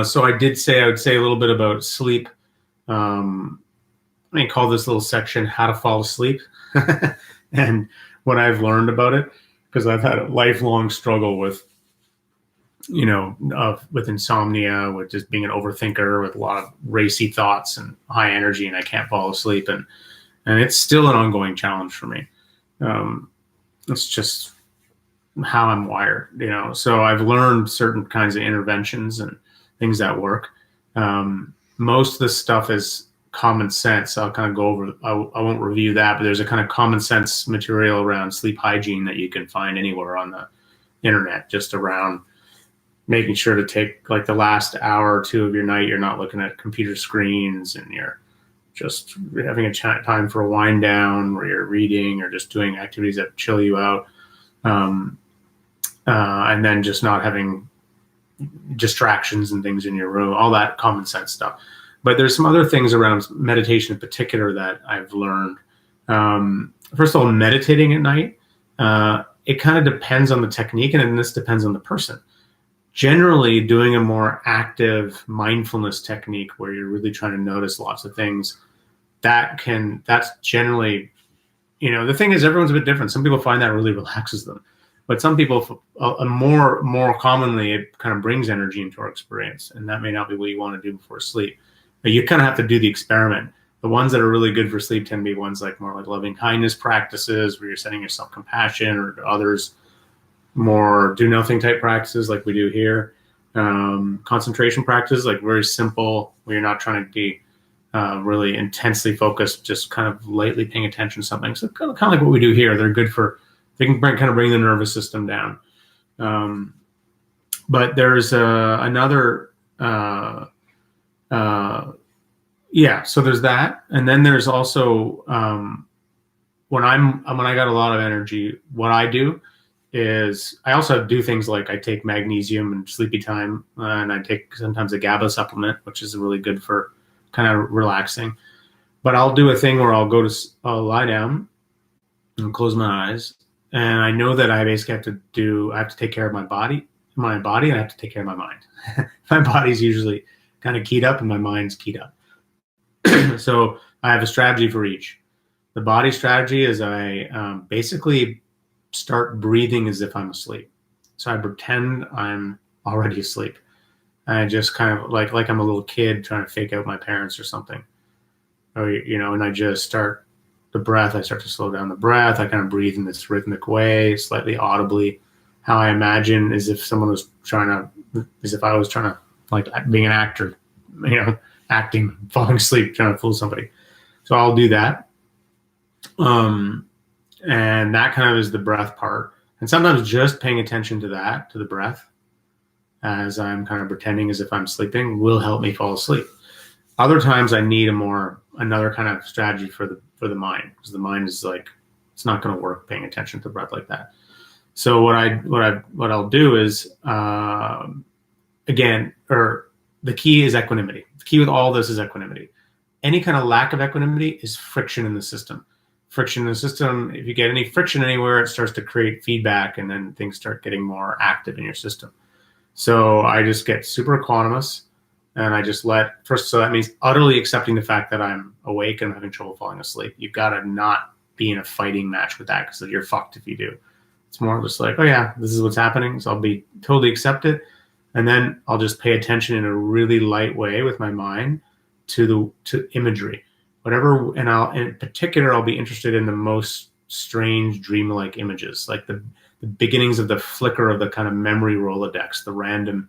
So I would say a little bit about sleep. I call this little section "How to Fall Asleep," and what I've learned about it, because I've had a lifelong struggle with, with insomnia, with just being an overthinker, with a lot of racy thoughts and high energy, and I can't fall asleep, and it's still an ongoing challenge for me. It's just how I'm wired, So I've learned certain kinds of interventions and things that work. Most of this stuff is common sense. I'll kind of go over, I won't review that, but there's a kind of common sense material around sleep hygiene that you can find anywhere on the internet, just around making sure to take like the last hour or two of your night, you're not looking at computer screens and you're just having a time for a wind down where you're reading or just doing activities that chill you out. And then just not having distractions and things in your room, all that common sense stuff. But there's some other things around meditation in particular that I've learned. First of all, meditating at night, it kind of depends on the technique, and this depends on the person. Generally, doing a more active mindfulness technique where you're really trying to notice lots of things, that's generally, the thing is everyone's a bit different. Some people find that really relaxes them. But some people, more commonly, it kind of brings energy into our experience, and that may not be what you want to do before sleep. But you kind of have to do the experiment. The ones that are really good for sleep tend to be ones more like loving kindness practices, where you're setting yourself compassion, or others more do nothing type practices like we do here. Concentration practices, like very simple, where you're not trying to be really intensely focused, just kind of lightly paying attention to something. So kind of like what we do here. They're good for. They can bring the nervous system down. But there's another, so there's that. And then there's also, when I got a lot of energy, what I do is I also do things like I take magnesium and sleepy time, and I take sometimes a GABA supplement, which is really good for kind of relaxing. But I'll do a thing where I'll lie down and close my eyes. And I know that I basically I have to take care of my body, and I have to take care of my mind. My body's usually kind of keyed up and my mind's keyed up. So I have a strategy for each. The body strategy is I basically start breathing as if I'm asleep. So I pretend I'm already asleep. I just kind of like I'm a little kid trying to fake out my parents or something. Or, and I just start the breath. I start to slow down the breath. I kind of breathe in this rhythmic way, slightly audibly, how I imagine as if I was trying to, like being an actor, acting, falling asleep, trying to fool somebody. So I'll do that. And that kind of is the breath part. And sometimes just paying attention to the breath, as I'm kind of pretending as if I'm sleeping, will help me fall asleep. Other times I need another kind of strategy for the mind, because the mind is like, it's not going to work paying attention to the breath like that. So what I'll do is, the key is equanimity. The key with all this is equanimity. Any kind of lack of equanimity is friction in the system. Friction in the system, if you get any friction anywhere, it starts to create feedback, and then things start getting more active in your system. So I just get super equanimous. And I just so that means utterly accepting the fact that I'm awake and I'm having trouble falling asleep. You've got to not be in a fighting match with that, because you're fucked if you do. It's more just like, oh yeah, this is what's happening. So I'll be totally accept it. And then I'll just pay attention in a really light way with my mind to imagery, whatever. And in particular, I'll be interested in the most strange dreamlike images, like the beginnings of the flicker of the kind of memory Rolodex, the random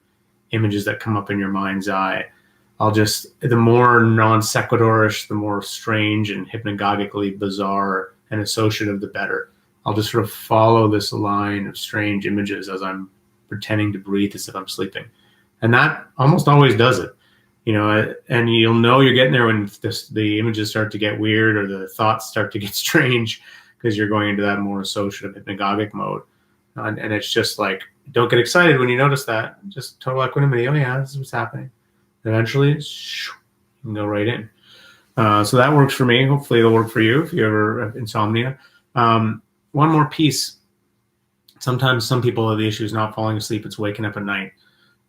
images that come up in your mind's eye. The more non sequitorish, the more strange and hypnagogically bizarre and associative, the better. I'll just sort of follow this line of strange images as I'm pretending to breathe as if I'm sleeping. And that almost always does it, and you'll know you're getting there when the images start to get weird or the thoughts start to get strange, because you're going into that more associative hypnagogic mode. And it's just like, don't get excited when you notice that. Just total equanimity. Oh yeah, this is what's happening. Eventually, you can go right in. So that works for me. Hopefully it'll work for you if you ever have insomnia. One more piece. Sometimes some people have the issue is not falling asleep. It's waking up at night.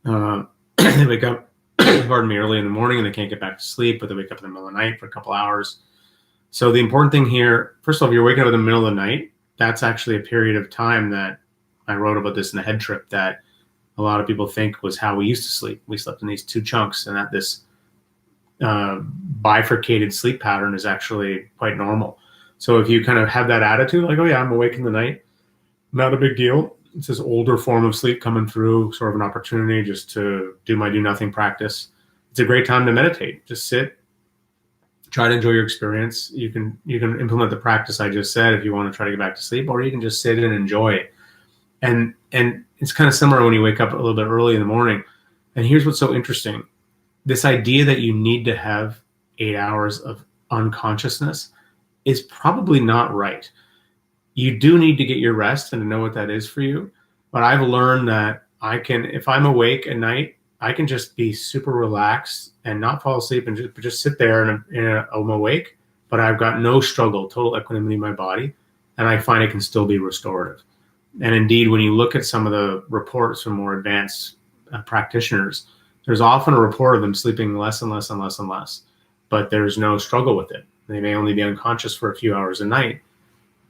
They wake up pardon me, early in the morning and they can't get back to sleep, but they wake up in the middle of the night for a couple hours. So the important thing here, first of all, if you're waking up in the middle of the night, that's actually a period of time that I wrote about this in the head trip that a lot of people think was how we used to sleep. We slept in these two chunks, and that this bifurcated sleep pattern is actually quite normal. So if you kind of have that attitude, like, oh yeah, I'm awake in the night, not a big deal. It's this older form of sleep coming through, sort of an opportunity just to do my do nothing practice. It's a great time to meditate. Just sit, try to enjoy your experience. You can implement the practice I just said if you want to try to get back to sleep, or you can just sit and enjoy it. And it's kind of similar when you wake up a little bit early in the morning. And here's what's so interesting. This idea that you need to have 8 hours of unconsciousness is probably not right. You do need to get your rest and to know what that is for you. But I've learned that I can, if I'm awake at night, I can just be super relaxed and not fall asleep and just sit there and I'm awake, but I've got no struggle, total equanimity in my body. And I find it can still be restorative. And indeed, when you look at some of the reports from more advanced practitioners, there's often a report of them sleeping less and less and less and less, but there's no struggle with it. They may only be unconscious for a few hours a night,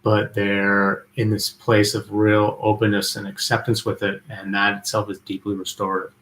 but they're in this place of real openness and acceptance with it, and that itself is deeply restorative.